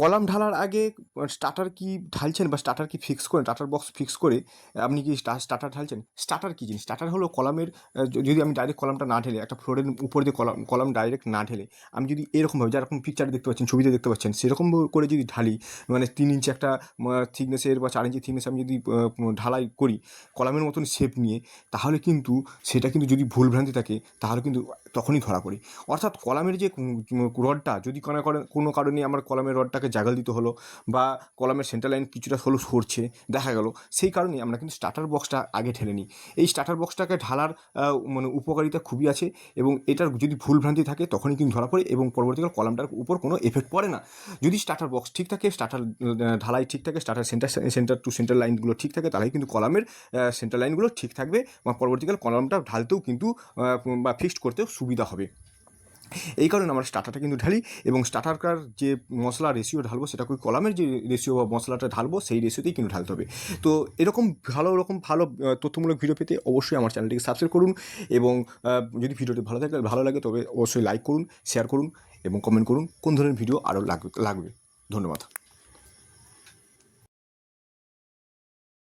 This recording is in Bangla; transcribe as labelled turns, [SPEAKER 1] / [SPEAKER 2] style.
[SPEAKER 1] কলাম ঢালার আগে স্টার্টার কি ঢালছেন বা স্টার্টার কি ফিক্স করেন, স্টার্টার বক্স ফিক্স করে আপনি কি স্টার্টার ঢালছেন? স্টার্টার কী জিনিস? স্টার্টার হলো কলামের যদি আমি ডাইরেক্ট কলামটা না ঢেলে একটা ফ্লোরের উপর দিয়ে কলাম ডাইরেক্ট না ঢেলে আমি যদি এরকমভাবে যেরকম পিকচারে দেখতে পাচ্ছেন, ছবিতে দেখতে পাচ্ছেন, সেরকম করে যদি ঢালি, মানে 3 ইঞ্চি একটা থিকনেসের বা 4 ইঞ্চি থিকনেস আমি যদি ঢালাই করি কলামের মতন শেপ নিয়ে, তাহলে কিন্তু সেটা কিন্তু যদি ভুলভ্রান্তি থাকে তাহলে কিন্তু তখনই ধরা পড়ি। অর্থাৎ কলামের যে রডটা যদি কোনো কারণে আমার কলামের রডটাকে জাগাল দিতে হলো বা কলামের সেন্টার লাইন কিছুটা হলেও সরছে দেখা গেল, সেই কারণেই আমরা কিন্তু স্টার্টার বক্সটা আগে ঢেলে নিই। এই স্টার্টার বক্সটাকে ঢালার মানে উপকারিতা খুবই আছে এবং এটার যদি ভুলভ্রান্তি থাকে তখনই কিন্তু ধরা পড়ে এবং পরবর্তীকালে কলামটার উপর কোনো এফেক্ট পড়ে না। যদি স্টার্টার বক্স ঠিক থাকে, স্টার্টার ঢালাই ঠিক থাকে, স্টার্টার সেন্টার টু সেন্টার লাইনগুলো ঠিক থাকে, তাহলে কিন্তু কলামের সেন্টার লাইনগুলো ঠিক থাকবে বা পরবর্তীকালে কলামটা ঢালতেও কিন্তু বা ফিক্সড করতেও সুবিধা হবে। এই কারণে আমরা স্টার্টারটা কিন্তু ঢালি এবং স্টার্টারকার যে মশলা রেশিও ঢালবো সেটা ওই কলামের যে রেশিও বা মশলাটা ঢালবো সেই রেশিওতেই কিন্তু ঢালতে হবে। তো এরকম ভালো তথ্যমূলক ভিডিও পেতে অবশ্যই আমার চ্যানেলটিকে সাবস্ক্রাইব করুন এবং যদি ভিডিওটি ভালো লাগে তবে অবশ্যই লাইক করুন, শেয়ার করুন এবং কমেন্ট করুন কোন ধরনের ভিডিও আরও লাগবে। ধন্যবাদ।